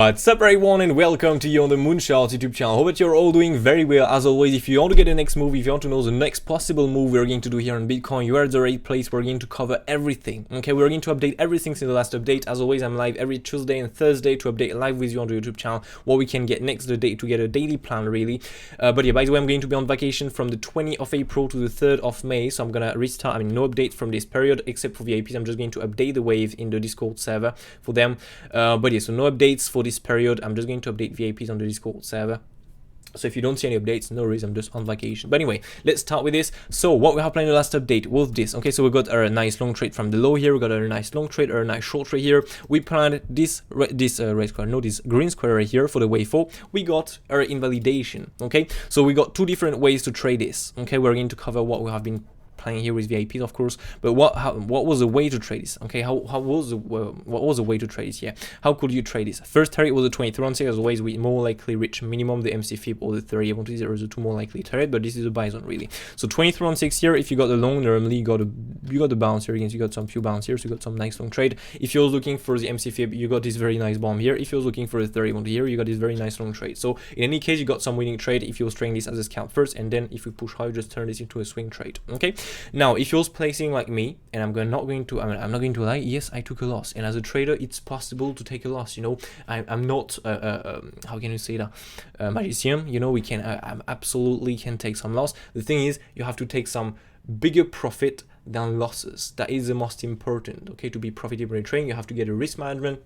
What's up everyone and welcome to you on the MOONCHARTS YouTube channel. Hope that you're all doing very well. As always, if you want to get the next move, if you want to know the next possible move we're going to do here on Bitcoin, you are at the right place. We're going to cover everything. Okay, we're going to update everything since the last update. As always, I'm live every Tuesday and Thursday to update live with you on the YouTube channel what we can get next day to get a daily plan really. But yeah, by the way, I'm going to be on vacation from the 20th of April to the 3rd of May. So I'm gonna restart, no update from this period except for VIPs. I'm just going to update the wave in the Discord server for them. But yeah, so no updates for this period. I'm just going to update VIPs on the Discord server. So if you don't see any updates, no worries, I'm just on vacation. But anyway, let's start with this. So what we have planned in the last update was this. Okay, so we got a nice long trade from the low here. We got a nice long trade or a nice short trade here. We planned this green square right here for the wave 4. We got our invalidation. Okay, so we got two different ways to trade this. Okay, we're going to cover what we have been playing here with VIPs, of course, but what was the way to trade this? Okay, what was the way to trade this? Yeah, how could you trade this? First target was a 23 on 6. As always, we more likely reach minimum the MC fib or the 30 on 0 is the two more likely target, but this is a buy zone really. So 23 on 6 here. If you got the long, normally you got the bounce here against. You got some few bounce here, so you got some nice long trade. If you're looking for the MC fib, you got this very nice bomb here. If you're looking for the 30 on here, you got this very nice long trade. So in any case, you got some winning trade if you're trading this as a scalp first, and then if we push high, just turn this into a swing trade. Okay. Now, if you're placing like me, and I'm not going to lie, yes, I took a loss, and as a trader it's possible to take a loss, you know. I'm not how can you say that, magician, you know. I absolutely can take some loss. The thing is, you have to take some bigger profit than losses. That is the most important. Okay, to be profitable in trading, you have to get a risk management.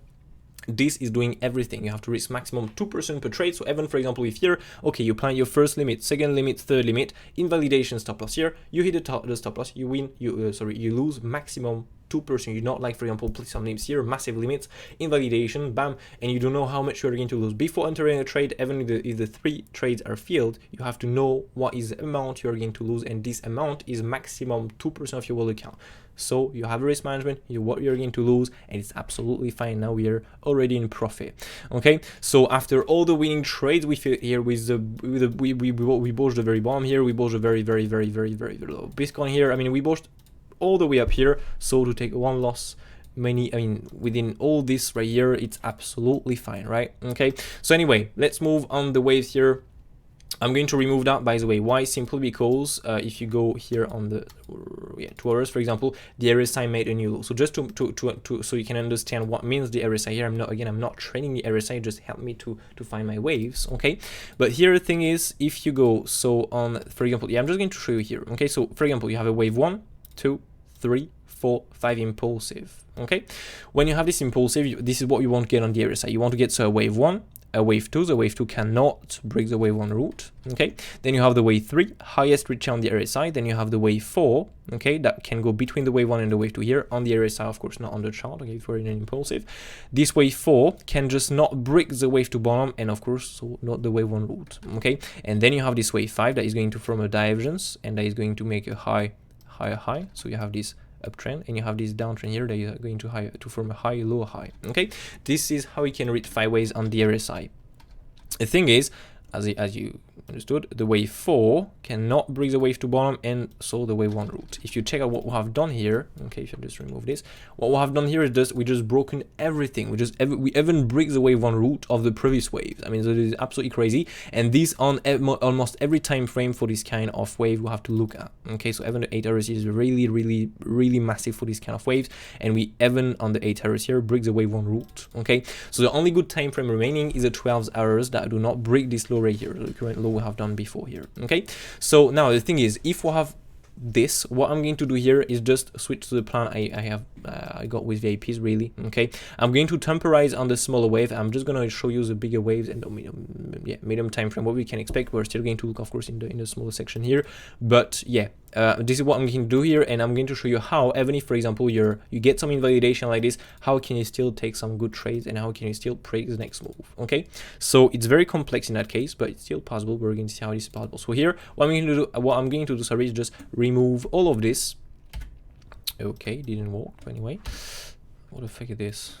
This is doing everything. You have to risk maximum 2% per trade. So even, for example, if here, okay, you plan your first limit, second limit, third limit, invalidation stop loss here, you hit the stop loss, you win, you lose maximum 2%. You not, like, for example, place some limits here, massive limits, invalidation, bam, and you don't know how much you're going to lose before entering a trade. Even if the 3 trades are failed, you have to know what is the amount you're going to lose, and this amount is maximum 2% of your wallet account. So you have a risk management, what you're going to lose, and it's absolutely fine. Now we are already in profit. Okay, so after all the winning trades we feel here with we bought the very bottom here, we bought the very low Bitcoin here. We bought all the way up here. So to take one loss, within all this right here, it's absolutely fine, right? Okay, so anyway, let's move on the waves here. I'm going to remove that, by the way. Why? Simply because if you go here on the 2 hours, for example, the RSI made a new low. So just so you can understand what means the RSI here. I'm not training the RSI, just help me to find my waves. Okay, but here the thing is, if you go on, for example, I'm just going to show you here. Okay, so for example, you have a wave 1, 2, 3, 4, 5 impulsive. Okay, when you have this impulsive, this is what you want to get on the RSI. You want to get a wave 1, a wave 2. The wave 2 cannot break the wave 1 route. Okay, then you have the wave 3, highest reach on the RSI. Then you have the wave 4, okay, that can go between the wave 1 and the wave 2 here on the RSI, of course, not on the chart. Okay, if we're in an impulsive, this wave 4 can just not break the wave 2 bottom, and of course, so not the wave 1 route. Okay, and then you have this wave 5 that is going to form a divergence, and that is going to make a high. So you have this uptrend, and you have this downtrend here that is going to form a high, low, high. Okay, this is how we can read 5 waves on the RSI. The thing is, as you understood, the wave 4 cannot break the wave 2 bottom, and so the wave 1 route. If you check out what we have done here, okay, if you just remove this, what we have done here is we just broken everything. We even break the wave 1 route of the previous waves. So this is absolutely crazy, and this on almost every time frame for this kind of wave we have to look at. Okay, so even the 8 hours is really massive for this kind of waves, and we even on the 8 hours here break the wave 1 route. Okay, so the only good time frame remaining is the 12 hours that do not break this low right here, the current low we have done before here. Okay, so now the thing is, if we have this, what I'm going to do here is just switch to the plan I got with VIPs really. Okay, I'm going to temporize on the smaller wave. I'm just going to show you the bigger waves and the medium time frame, what we can expect. We're still going to look, of course, in the smaller section here, but yeah, this is what I'm going to do here, and I'm going to show you how, even if, for example, you get some invalidation like this, how can you still take some good trades, and how can you still break the next move. Okay, so it's very complex in that case, but it's still possible. We're going to see how this is possible. So here, what I'm going to do, sorry, is just remove all of this. Okay, didn't work, but anyway, what the fuck is this?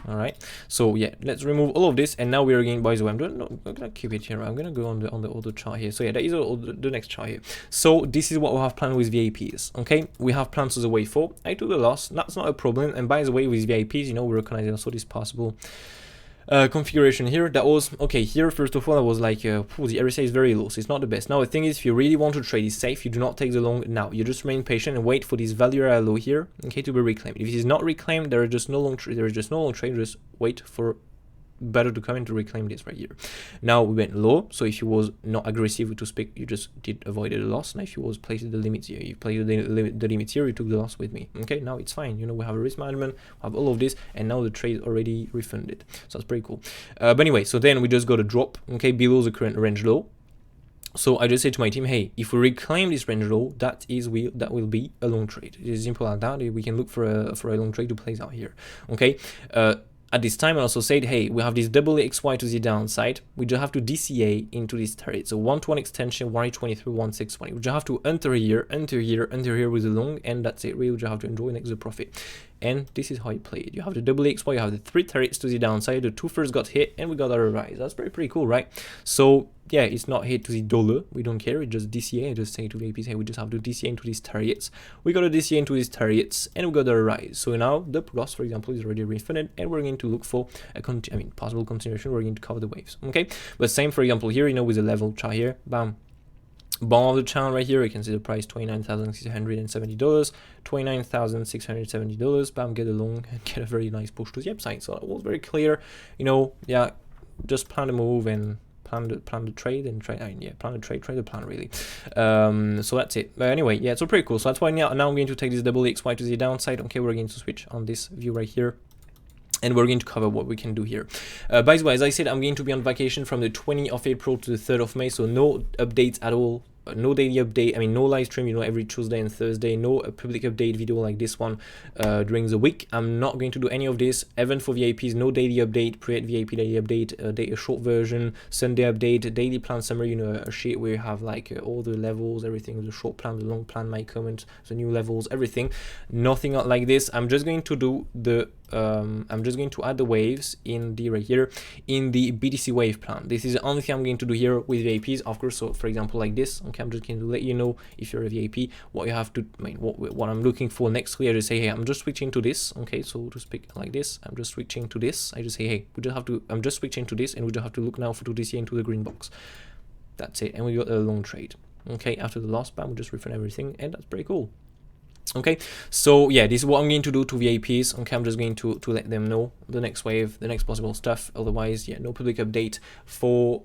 All right, so yeah, let's remove all of this, and now we are going, by the way, I'm gonna keep it here. I'm gonna go on the other chart here. So yeah, that is the next chart here. So this is what we have planned with VIPs. Okay, we have plans to the wave 4. I took the loss, that's not a problem. And by the way, with VIPs, we recognize also this possible configuration here, that was okay. Here first of all I was like the RSA is very low, so it's not the best. Now the thing is, if you really want to trade, it's safe, you do not take the long now, you just remain patient and wait for this value area low here, okay, to be reclaimed. If it is not reclaimed, there is just no long trade, just wait for better to come in to reclaim this right here. Now we went low, so if you was not aggressive to speak, you just did avoided a loss. Now if you was placing the limits here, you played the limits here, you took the loss with me. Okay, now it's fine, you know, we have a risk management, we have all of this, and now the trade already refunded, so that's pretty cool. But anyway, so then we just got a drop, okay, below the current range low. So I just say to my team, hey, if we reclaim this range low, that will be a long trade. It is simple as that. We can look for a long trade to place out here. Okay. At this time, I also said, hey, we have this double XY to the downside. We just have to DCA into this target. So 1-to-1 extension, 183, 1620. We just have to enter here with a long, and that's it. Really, we just have to enjoy next the profit. And this is how you play it. You have the double XY, you have the 3 turrets to the downside. The 2 first got hit, and we got our rise. That's pretty cool, right? So yeah, it's not hit to the dollar. We don't care. We just DCA and just say to the APs, hey, we just have to DCA into these targets. We got to DCA into these targets, and we got our rise. So now the loss, for example, is already refunded, and we're going to look for a possible continuation. We're going to cover the waves. Okay, but same for example here, you know, with the level chart here, bam. Bottom of the channel right here, you can see the price $29,670, $29,670. Bam, get a long and get a very nice push to the upside. So it was very clear, you know. Yeah, just plan the move and plan the trade and trade. Plan the trade the plan really. So that's it. But anyway, yeah, so pretty cool. So that's why now I'm going to take this double XY to the downside. Okay, we're going to switch on this view right here, and we're going to cover what we can do here. By the way, as I said, I'm going to be on vacation from the 20th of April to the 3rd of May, so no updates at all. No daily update, no live stream, you know, every Tuesday and Thursday, no public update video like this one during the week. I'm not going to do any of this. Event for VIPs, no daily update, create VIP daily update, a short version, Sunday update, daily plan summary, you know, a sheet where you have like all the levels, everything, the short plan, the long plan, my comments, the new levels, everything. Nothing like this. I'm just going to do the I'm just going to add the waves in the right here in the BTC wave plan. This is the only thing I'm going to do here with VIPs, of course. So for example like this, okay, I'm just going to let you know, if you're a VIP, what you have to, what I'm looking for next week. I just say, hey, I'm just switching to this. Okay, so to speak like this, I'm just switching to this. I just say, hey, we just have to, I'm just switching to this, and we just have to look now for to DCA into the green box. That's it, and we got a long trade. Okay, after the last bam, we just refund everything, and that's pretty cool. Okay, so yeah, this is what I'm going to do to VIPs. Okay, I'm just going to let them know the next wave, the next possible stuff. Otherwise, yeah, no public update for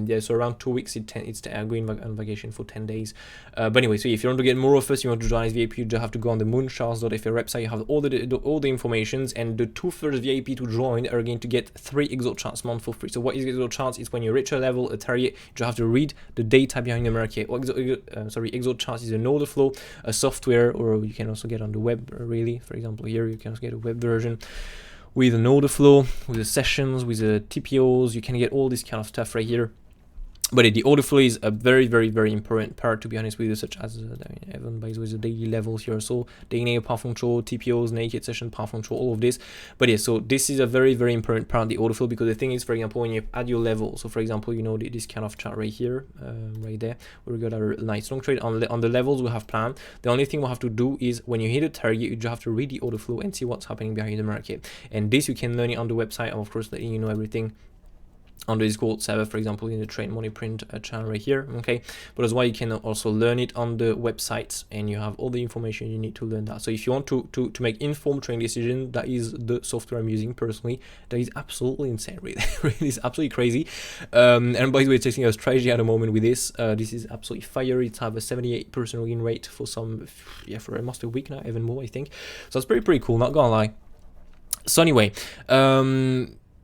yeah, so around 2 weeks. It's going on vacation for 10 days. But anyway, so if you want to get more of us, you want to join as VIP, you just have to go on the mooncharts.fr website. You have all the informations, and the 2 first VIP to join are going to get 3 exo charts month for free. So what is exo charts? It's when you reach a level, a target, you just have to read the data behind the market. Exo charts is an order flow, a software, or you can also get on the web really. For example, here you can also get a web version with an order flow, with the sessions, with the TPOs. You can get all this kind of stuff right here. But the order flow is a very, very, very important part, to be honest with you, such as Evan, by the way, the daily levels here. So daily path control, TPOs, naked session, path control, all of this. But yeah, so this is a very, very important part of the order flow, because the thing is, for example, when you add your level, so for example, you know, this kind of chart right here, right there, where we got our nice long trade on the levels we have planned. The only thing we have to do is, when you hit a target, you just have to read the order flow and see what's happening behind the market. And this you can learn it on the website. I'm of course letting you know everything on the Discord server, for example, in the Trade Money Print channel right here. Okay, but as well, you can also learn it on the website, and you have all the information you need to learn that. So if you want to make informed trading decisions, that is the software I'm using personally. That is absolutely insane, really. Really, it's absolutely crazy. And by the way, testing a strategy at the moment with this. This is absolutely fire. It's have a 78% win rate for some, yeah, for almost a week now, even more, I think. So it's pretty cool, not gonna lie. So anyway,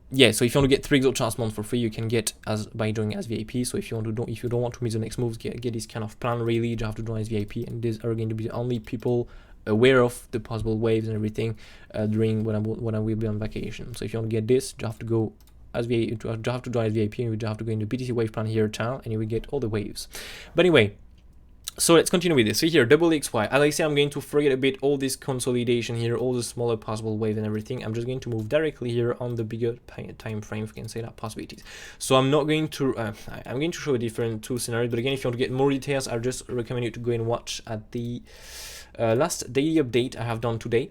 yeah, so if you want to get 3 exo charts month for free, you can get by joining as VIP. So if you don't want to miss the next moves, get this kind of plan really, you just have to join as VIP, and these are going to be the only people aware of the possible waves and everything during when I will be on vacation. So if you want to get this, you have to go as VIP, you have to join as VIP, and you just have to go into BTC wave plan here channel, and you will get all the waves. But anyway, so let's continue with this. So here, double XY. As I say, I'm going to forget a bit all this consolidation here, all the smaller possible wave and everything. I'm just going to move directly here on the bigger time frame, if we can say that, possibilities. So I'm not going to, I'm going to show a different 2 scenarios. But again, if you want to get more details, I just recommend you to go and watch at the last daily update I have done today.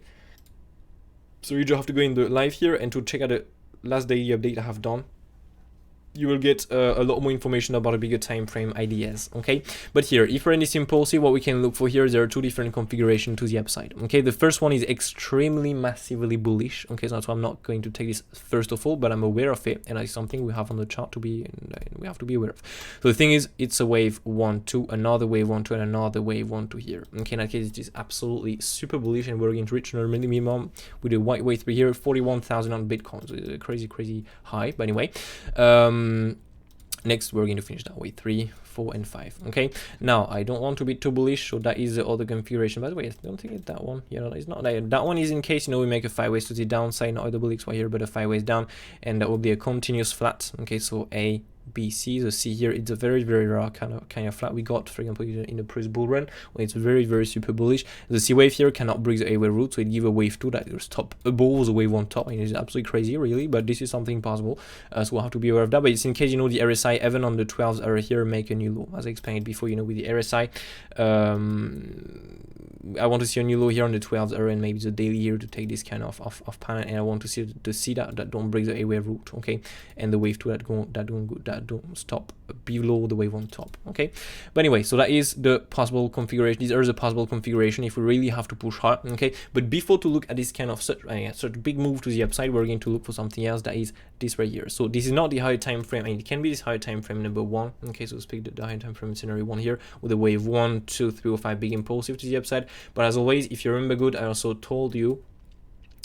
So you just have to go in the live here and to check out the last daily update I have done, you will get a lot more information about a bigger time frame ideas. Okay, but here, if we're in this impulsive, what we can look for here, there are two different configurations to the upside. Okay, the first one is extremely massively bullish. Okay, so that's why I'm not going to take this first of all, but I'm aware of it, and it's something we have on the chart to be, we have to be aware of. So the thing is, it's a wave 1 2, another wave 1 2, and another wave 1 2 here. Okay, in that case, it is absolutely super bullish, and we're going to reach another minimum with a white wave 3 here, 41,000 on Bitcoin. So it's a crazy high. But anyway, next we're going to finish that way 3 4 and 5. Okay, now I don't want to be too bullish, so that is the other configuration. By the way, I don't think it's that one. Yeah, no, it's not that one. Is in case, you know, we make a 5 ways to the downside, not double XY here, but a 5 ways down, and that will be a continuous flat. Okay, so A B C, the C here, it's a very rare kind of flat we got, for example, in the previous bull run when it's very super bullish. The C wave here cannot break the A wave root, so it give a wave 2 that will stop above the wave 1 top, and it's absolutely crazy really, but this is something possible, so we'll have to be aware of that. But it's in case, you know, the RSI even on the 12s are here make a new low, as I explained before. You know, with the RSI, I want to see a new low here on the 12s area and maybe the daily here to take this kind of panel, and I want to see the C that don't break the A wave root. Okay, and the wave 2 that don't stop below the wave on top. Okay, but anyway, so that is the possible configuration. These are the possible configuration if we really have to push hard. Okay, but before to look at this kind of such big move to the upside, we're going to look for something else, that is this right here. So this is not the higher time frame. I mean, it can be this higher time frame number 1. Okay, so let's pick the higher time frame scenario 1 here with a wave 1 2 3 or 5 big impulsive to the upside. But as always, if you remember good, I also told you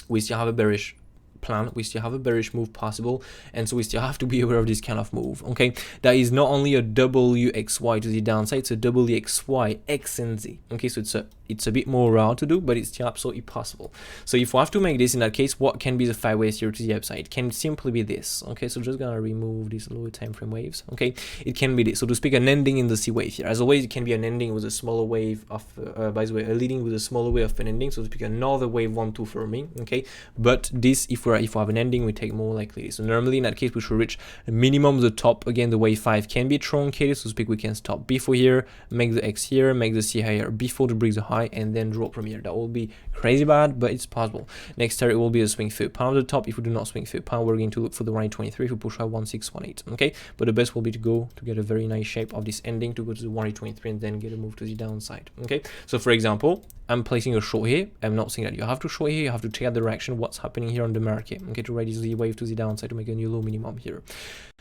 we still have a bearish plan, we still have a bearish move possible, and so we still have to be aware of this kind of move. Okay, that is not only a WXY to the downside, it's a WXY X and Z. Okay, so it's a bit more rare to do, but it's still absolutely possible. So if we have to make this, in that case, what can be the 5 ways here to the upside? It can simply be this. Okay, so just gonna remove these lower time frame waves. Okay, it can be this, so to speak, an ending in the C wave here. As always, it can be an ending with a smaller wave of by the way, a leading with a smaller wave of an ending, so to speak, another wave 1 2 for me. Okay, but this, if we have an ending, we take more likely this. So normally in that case, we should reach a minimum the top. Again, the wave 5 can be truncated, so to speak, we can stop before here, make the X here, make the C higher before to break the high, and then drop from here. That will be crazy bad, but it's possible. Next target will be a swing fair pound at the top. If we do not swing fair pound, we're going to look for the 123 if we push out 1618. Okay, but the best will be to go to get a very nice shape of this ending, to go to the 123 and then get a move to the downside. Okay, so for example, I'm placing a short here. I'm not saying that you have to short here, you have to check out the direction, what's happening here on the market. Okay, to raise the wave to the downside to make a new low minimum here.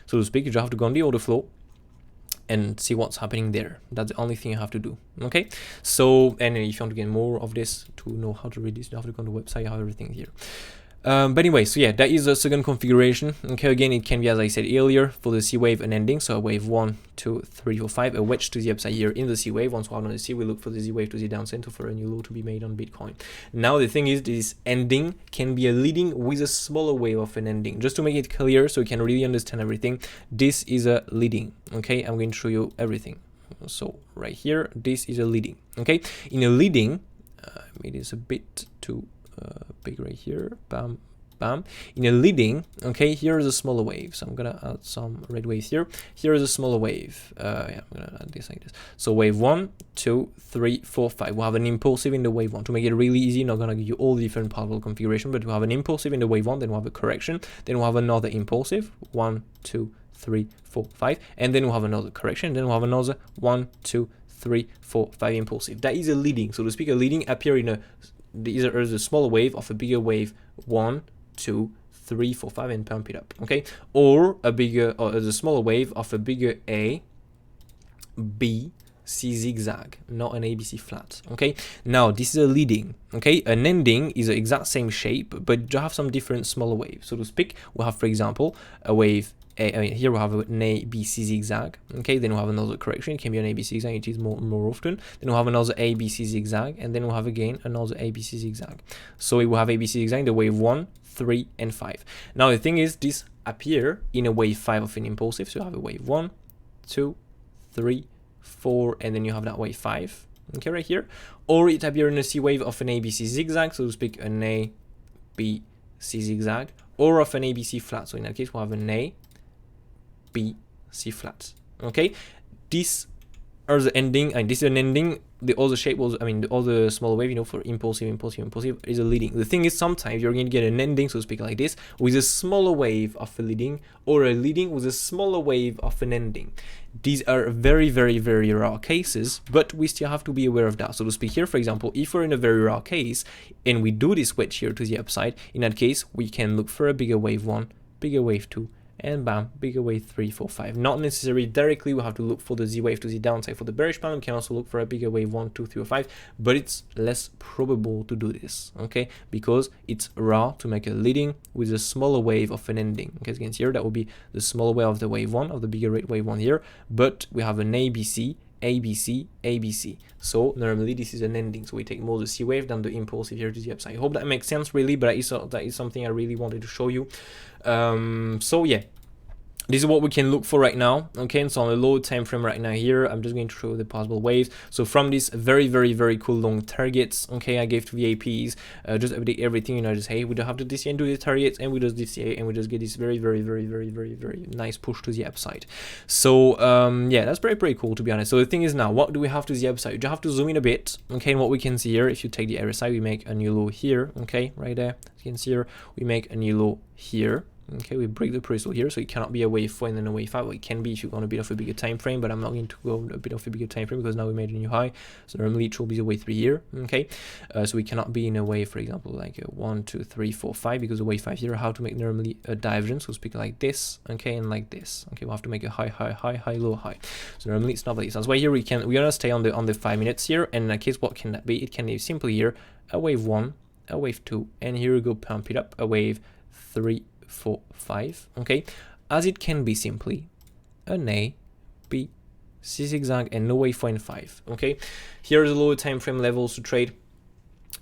So to speak, you just have to go on the order flow and see what's happening there. That's the only thing you have to do. Okay, so, and if you want to get more of this, to know how to read this, you have to go on the website, you have everything here. But anyway, so yeah, that is the second configuration. Okay, again, it can be, as I said earlier, for the C wave an ending, so a wave 1 2 3 4 5, a wedge to the upside here in the C wave. Once we're on the C, we look for the Z wave to the downside for a new low to be made on Bitcoin. Now the thing is, this ending can be a leading with a smaller wave of an ending. Just to make it clear so you can really understand everything, this is a leading. Okay, I'm going to show you everything. So right here, this is a leading. Okay, in a leading, it is a bit too big right here, bam bam. In a leading, okay, here is a smaller wave, so I'm gonna add some red waves here. Here is a smaller wave. Yeah, I'm gonna add this like this. So wave 1 2 3 4 5, we'll have an impulsive in the wave 1 to make it really easy. Not gonna give you all the different possible configuration, but we'll have an impulsive in the wave 1, then we'll have a correction, then we'll have another impulsive 1 2 3 4 5, and then we'll have another correction, then we'll have another 1 2 3 4 5 impulsive. That is a leading, so to speak. A leading appear in a, these are the smaller wave of a bigger wave 1 2 3 4 5 and pump it up. Okay, or a bigger, or the smaller wave of a bigger A B C zigzag, not an ABC flat. Okay, now this is a leading. Okay, an ending is the exact same shape, but you have some different smaller waves, so to speak. We'll have, for example, a wave A, I mean, here we have an ABC zigzag. Okay, then we'll have another correction. It can be an ABC zigzag, it is more often. Then we'll have another ABC zigzag, and then we'll have again another ABC zigzag. So we will have ABC zigzag in the wave 1 3 and 5. Now the thing is, this appear in a wave 5 of an impulsive, so you have a wave 1 2 3 4, and then you have that wave 5. Okay, right here. Or it appear in a C wave of an ABC zigzag, so to speak, an A B C zigzag, or of an ABC flat. So in that case, we'll have an A B C flat. Okay, these are the ending, and this is an ending. The other shape was, I mean, the other small wave, you know, for impulsive is a leading. The thing is, sometimes you're going to get an ending, so to speak, like this, with a smaller wave of a leading, or a leading with a smaller wave of an ending. These are very, very, very rare cases, but we still have to be aware of that. So to speak here, for example, if we're in a very rare case and we do this wedge here to the upside, in that case, we can look for a bigger wave 1, bigger wave 2, and bam, bigger wave 3, 4, 5. Not necessarily directly, we have to look for the Z wave to the downside for the bearish panel. We can also look for a bigger wave 1, 2, 3, or 5, but it's less probable to do this, okay? Because it's rare to make a leading with a smaller wave of an ending. Okay, as you can see here, that will be the smaller wave of the wave 1, of the bigger rate wave 1 here, but we have an ABC, ABC, ABC. So normally this is an ending. So we take more the C wave than the impulsive here to the upside. I hope that makes sense really, but that is something I really wanted to show you. So yeah, this is what we can look for right now. Okay, and so on a low time frame right now here, I'm just going to show the possible waves. So from these very, very, very cool long targets, okay, I gave to VIPs, just update everything, you know, just hey, we don't have to DCA and do the targets, and we just DCA and we just get this very, very, very, very, very, very nice push to the upside. So yeah, that's pretty cool, to be honest. So the thing is now, what do we have to the upside? You just have to zoom in a bit, okay, and what we can see here, if you take the RSI, we make a new low here, okay, right there. As you can see here, we make a new low here. Okay, we break the previous low here, so it cannot be a wave 4 and then a wave 5. Well, it can be if you want a bit of a bigger time frame, but I'm not going to go a bit of a bigger time frame because now we made a new high. So normally it should be a wave 3 here. Okay, so we cannot be in a wave, for example, like a 1, 2, 3, 4, 5, because a wave 5 here. How to make normally a divergence? So speak like this, okay, and like this. Okay, we'll have to make a high, high, high, high, low, high. So normally it's not like this. That's why here we're gonna stay on the 5 minutes here. And in that case, what can that be? It can be simply here a wave 1, a wave 2, and here we go, pump it up, a wave 3, 4, 5, okay, as it can be simply an A, B, C zigzag, and no wave 4 and 5, okay. Here's the lower time frame levels to trade.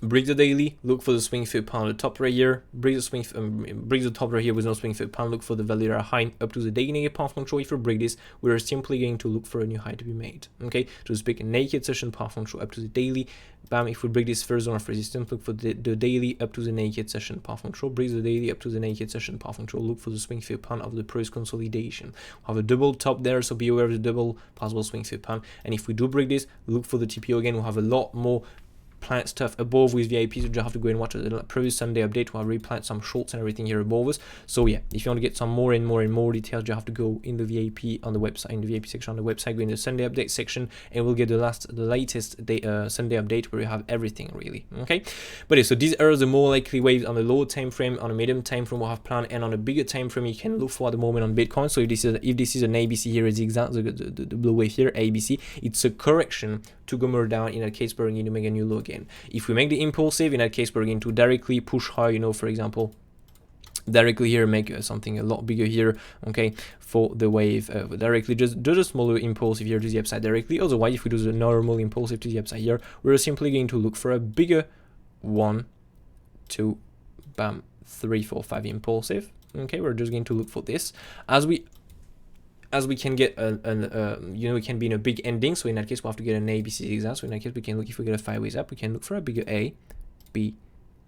Break the daily, look for the swing fit pound, the top right here, break the top right here with no swing fit pound, look for the value high up to the daily negative path control. If we break this, we're simply going to look for a new high to be made, okay, to speak a naked session path control up to the daily, bam. If we break this first zone of resistance, look for the daily up to the naked session path control, break the daily up to the naked session path control, look for the swing fit pound of the previous consolidation. We'll have a double top there, so be aware of the double possible swing fit pound. And if we do break this, look for the TPO again. We'll have a lot more plant stuff above with VIPs. You just have to go and watch the previous Sunday update. We'll replant some shorts and everything here above us. So yeah, if you want to get some more and more details, you have to go in the VIP on the website, in the VIP section on the website, go in the Sunday update section, and we'll get the latest day, Sunday update where you have everything really. Okay, but yeah, so these are the more likely waves on the lower time frame, on a medium time frame we'll have planned, and on a bigger time frame you can look for at the moment on Bitcoin. So if this is an ABC here, is exactly the blue wave here, ABC, it's a correction to go more down. In that case, we're going to make a new low again. If we make the impulsive, in that case, we're going to directly push high, you know, for example, directly here, make something a lot bigger here, okay, for the wave, directly, just do a smaller impulsive here to the upside directly. Otherwise, if we do the normal impulsive to the upside here, we're simply going to look for a bigger 1, 2, bam, 3, 4, 5 impulsive. Okay, we're just going to look for this as we can get you know, we can be in a big ending. So in that case, we'll have to get an A, B, C zigzag. So in that case, we can look, if we get a 5 ways up, we can look for a bigger A, B,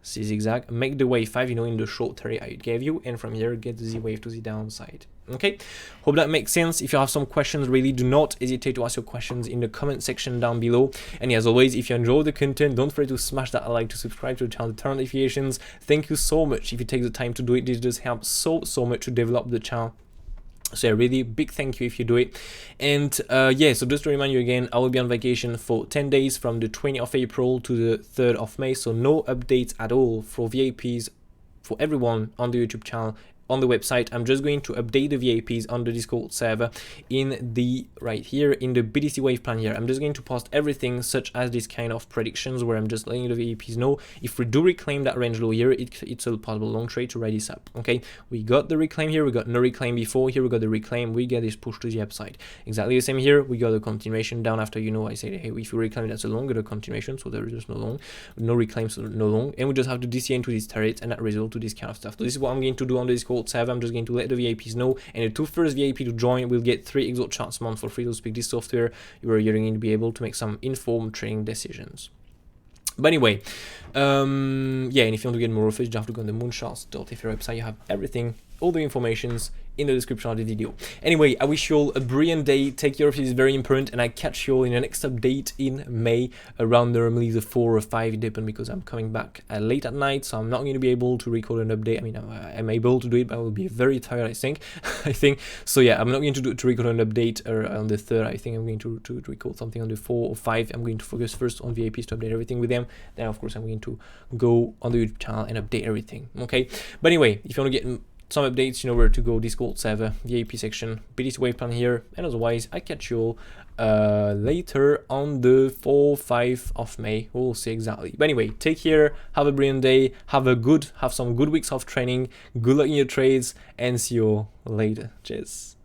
C zigzag, make the wave 5, you know, in the short area it gave you, and from here get the Z wave to the downside. Okay, hope that makes sense. If you have some questions, really do not hesitate to ask your questions in the comment section down below. And as always, if you enjoy the content, don't forget to smash that like, to subscribe to the channel, turn notifications. Thank you so much if you take the time to do it. This just helps so much to develop the channel. So yeah, really big thank you if you do it. And yeah, so just to remind you again, I will be on vacation for 10 days from the 20th of April to the 3rd of May. So no updates at all for VIPs, for everyone on the YouTube channel, on the website. I'm just going to update the VIPs on the Discord server in the right here in the BTC wave plan here. I'm just going to post everything such as this kind of predictions where I'm just letting the VIPs know if we do reclaim that range low here, it's a possible long trade to ride this up. Okay, we got the reclaim here, we got no reclaim before, here we got the reclaim, we get this push to the upside. Exactly the same here, we got a continuation down after, you know, I said, hey, if you reclaim, that's a long, get a continuation, so there is just no long, no reclaim, so no long, and we just have to DCA into these turrets and that result to this kind of stuff. So this is what I'm going to do on the Discord server. I'm just going to let the VIPs know, and the 2 first VIP to join will get 3 exo charts a month for free to speak this software. You're going to be able to make some informed trading decisions. But anyway, yeah, and if you want to get more of it, you have to go on the moonchart.if website. You have everything, all the informations in the description of the video. Anyway, I wish you all a brilliant day. Take care of it, is very important, and I catch you all in the next update in May around normally the 4 or 5, depend, because I'm coming back late at night, so I'm not going to be able to record an update. I mean, I'm able to do it, but I will be very tired, I think. So yeah, I'm not going to record an update on the 3rd. I think I'm going to record something on the 4 or 5. I'm going to focus first on VIPs to update everything with them. Then of course I'm going to go on the YouTube channel and update everything. Okay, but anyway, if you want to get some updates, you know where to go: Discord server, VIP section, BTC wave plan here, and otherwise I catch you all later on the 4-5 of May. We'll see exactly. But anyway, take care, have a brilliant day, have some good weeks of training, good luck in your trades, and see you later. Cheers.